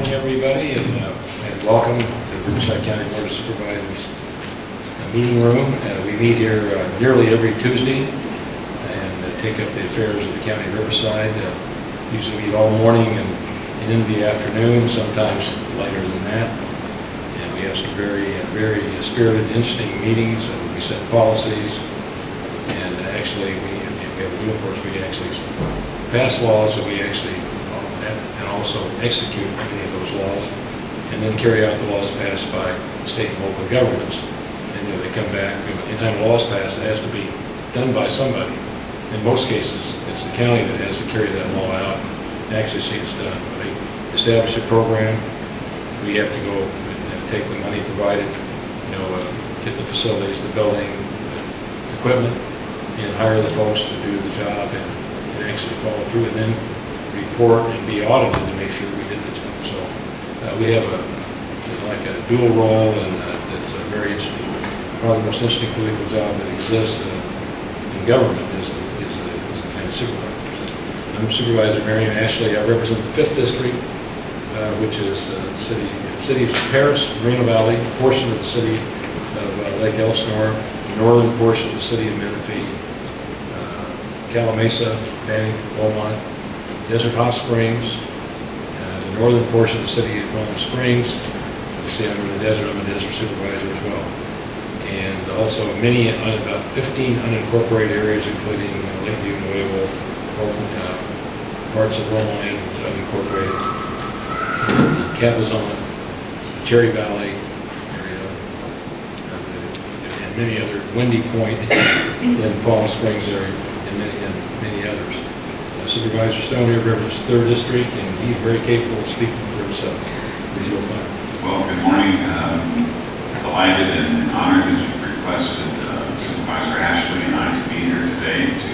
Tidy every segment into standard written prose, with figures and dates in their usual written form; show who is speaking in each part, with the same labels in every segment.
Speaker 1: morning, everybody, and welcome to the Riverside County Board of Supervisors meeting room. We meet here nearly every Tuesday and take up the affairs of the county of Riverside. Usually meet all morning and into the afternoon, sometimes later than that. And we have some very spirited, interesting meetings. We set policies, and actually we have a new course. We actually pass laws, and we actually and also execute many of those laws, and then carry out the laws passed by state and local governments. And they come back. Anytime a law is passed, it has to be done by somebody. In most cases, it's the county that has to carry that law out and actually see it's done. They establish a program. We have to go and take the money provided, get the facilities, the building, the equipment, and hire the folks to do the job and actually follow through, and then report and be audited to make sure we did the job. So we have a dual role, and it's a very interesting, probably the most interesting political job that exists in government is the county supervisors. I'm Supervisor Marion Ashley. I represent the 5th District, which is cities of Paris, Moreno Valley, a portion of the city of Lake Elsinore, the northern portion of the city of Menifee, Calamasa, Banning, Beaumont, Desert Hot Springs, the northern portion of the city of Palm Springs. You see, I'm in the desert. I'm a desert supervisor as well. And also about 15 unincorporated areas, including Lakeview, Nuevo, parts of Roma Land, which is unincorporated, the Cabazon, Cherry Valley area, and many other, Windy Point in Palm Springs area, and many others. Supervisor Stone here represents 3rd District, and he's very capable of speaking for himself, as you'll find.
Speaker 2: Well, good morning. Delighted and honored that you've requested Supervisor Ashley and I to be here today to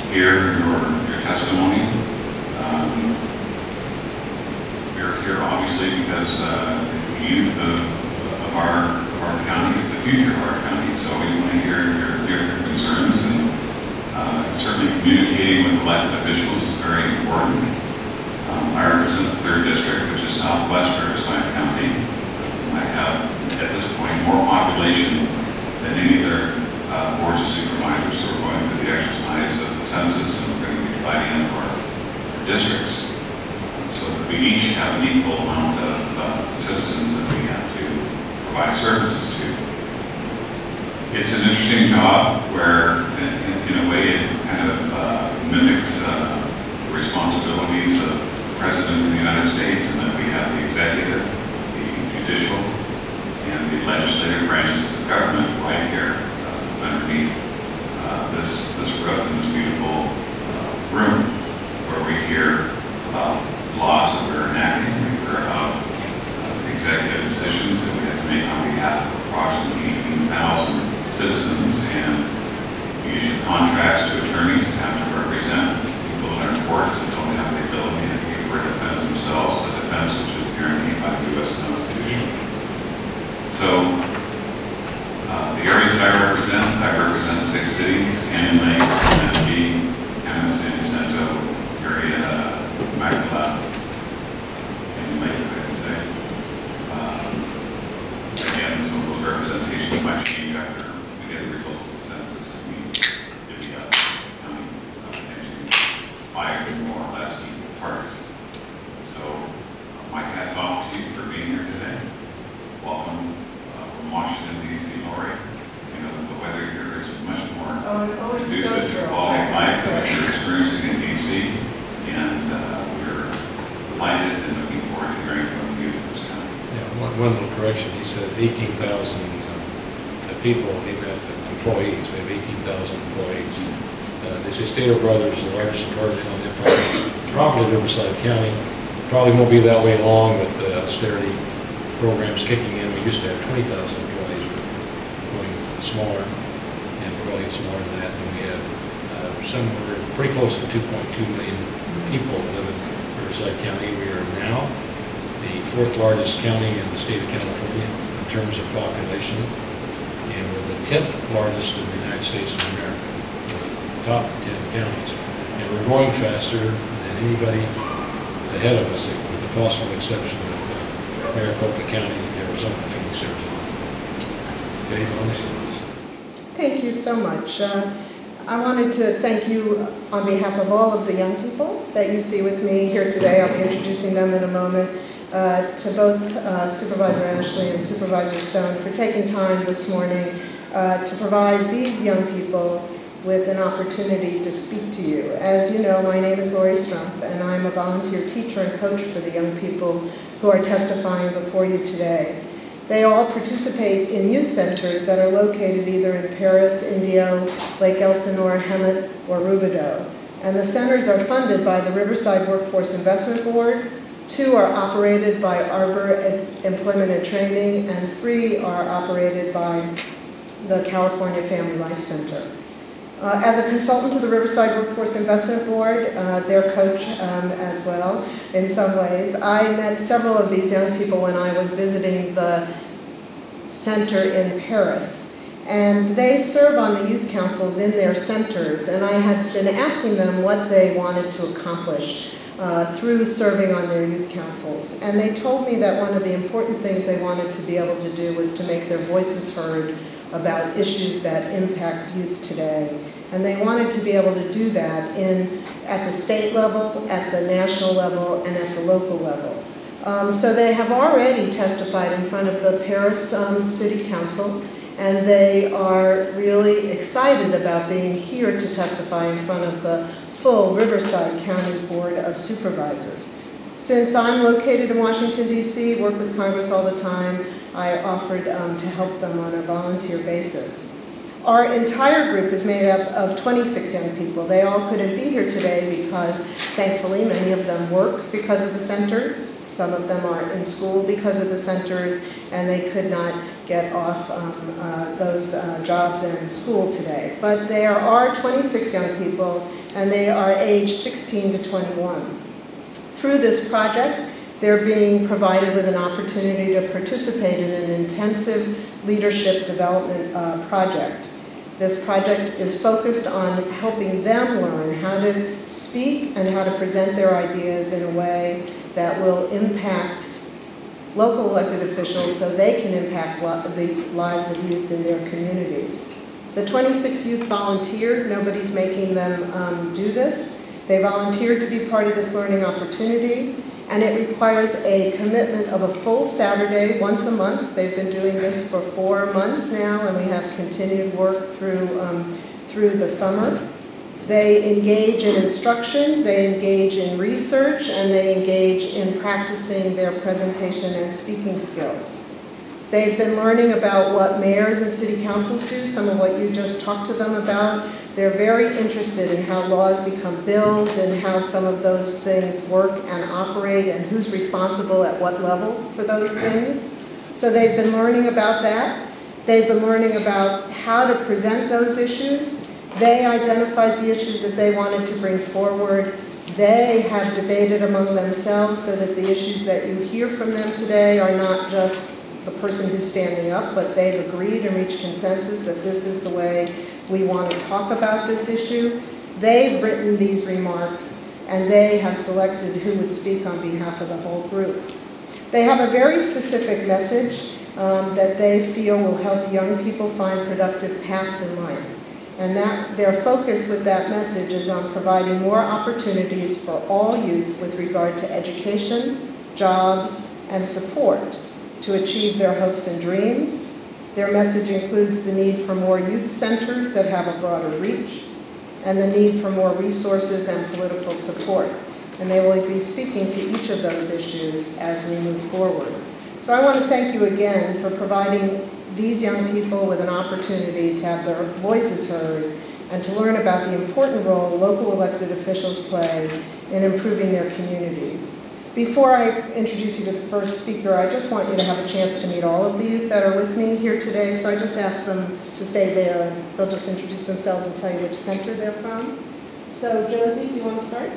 Speaker 2: hear your testimony. We're here obviously because the youth of our county is the future of our county, so we want to hear your concerns, and certainly communicating with elected officials is very important. I represent the 3rd District, which is southwest Riverside County. I have, at this point, more population than any other boards of supervisors, so we're going through the exercise of the census, and we're going to be dividing up our districts so that we each have an equal amount of citizens that we have to provide services to. It's an interesting job where, in a way, it kind of mimics the responsibilities of the President of the United States, and that we have the executive, the judicial, and the legislative branches of government right here underneath this roof in this beautiful room, where we hear about laws that we're enacting, we hear about executive decisions that we have to make on behalf of approximately 18,000 citizens, and we issue contracts to attorneys that have to represent people in our courts that don't have the ability to pay for defense themselves, the defense which is guaranteed by the U.S. Constitution. So, the areas that I represent 6 cities: Canyon Lake, Menifee, San Jacinto, area, Magdala, Canyon Lake, I can say. Again, some of those representations might change after we get the results of the census. We divvy up county into 5 more or less parts. So my hat's off to you for being here today. Welcome from Washington, D.C., Lori. The weather here is much more conducive to quality of life than what you're experiencing in D.C. And we're delighted and looking forward to hearing from the youth of this county.
Speaker 1: Yeah, one little correction. He said 18,000 people, employees. We have 18,000 employees. They say Stater Brothers is the largest employer on the employees. Probably Riverside County. Probably won't be that way long with the austerity programs kicking in. We used to have 20,000 employees. We're going smaller, and probably smaller than that. And we have somewhere pretty close to 2.2 million people live in Riverside County. We are now the 4th largest county in the state of California in terms of population, and we're the 10th largest in the United States of America. We're the top 10 counties, and we're growing faster than anybody ahead of us with the possible exception of Maricopa County, Arizona, Phoenix, Arizona. Okay, Melanie?
Speaker 3: Thank you so much. I wanted to thank you on behalf of all of the young people that you see with me here today. I'll be introducing them in a moment. To both Supervisor Ashley and Supervisor Stone for taking time this morning to provide these young people with an opportunity to speak to you. As you know, my name is Lori Strumpf, and I'm a volunteer teacher and coach for the young people who are testifying before you today. They all participate in youth centers that are located either in Paris, Indio, Lake Elsinore, Hemet, or Rubidoux. And the centers are funded by the Riverside Workforce Investment Board. 2 are operated by Arbor Employment and Training, and 3 are operated by the California Family Life Center. As a consultant to the Riverside Workforce Investment Board, their coach as well, in some ways, I met several of these young people when I was visiting the center in Paris. And they serve on the youth councils in their centers, and I had been asking them what they wanted to accomplish through serving on their youth councils. And they told me that one of the important things they wanted to be able to do was to make their voices heard about issues that impact youth today. And they wanted to be able to do that at the state level, at the national level, and at the local level. So they have already testified in front of the Paris City Council, and they are really excited about being here to testify in front of the full Riverside County Board of Supervisors. Since I'm located in Washington, D.C., work with Congress all the time, I offered to help them on a volunteer basis. Our entire group is made up of 26 young people. They all couldn't be here today because, thankfully, many of them work because of the centers. Some of them are in school because of the centers, and they could not get off those jobs in school today. But there are 26 young people, and they are aged 16 to 21. Through this project, they're being provided with an opportunity to participate in an intensive leadership development project. This project is focused on helping them learn how to speak and how to present their ideas in a way that will impact local elected officials so they can impact the lives of youth in their communities. The 26 youth volunteered. Nobody's making them do this. They volunteered to be part of this learning opportunity, and it requires a commitment of a full Saturday once a month. They've been doing this for 4 months now, and we have continued work through the summer. They engage in instruction, they engage in research, and they engage in practicing their presentation and speaking skills. They've been learning about what mayors and city councils do, some of what you just talked to them about. They're very interested in how laws become bills and how some of those things work and operate and who's responsible at what level for those things. So they've been learning about that. They've been learning about how to present those issues. They identified the issues that they wanted to bring forward. They have debated among themselves so that the issues that you hear from them today are not just the person who's standing up, but they've agreed and reached consensus that this is the way we want to talk about this issue. They've written these remarks, and they have selected who would speak on behalf of the whole group. They have a very specific message that they feel will help young people find productive paths in life. And that their focus with that message is on providing more opportunities for all youth with regard to education, jobs, and support to achieve their hopes and dreams. Their message includes the need for more youth centers that have a broader reach, and the need for more resources and political support. And they will be speaking to each of those issues as we move forward. So I want to thank you again for providing these young people with an opportunity to have their voices heard and to learn about the important role local elected officials play in improving their communities. Before I introduce you to the first speaker, I just want you to have a chance to meet all of the youth that are with me here today, so I just ask them to stay there. They'll just introduce themselves and tell you which center they're from. So Josie, do you want to start?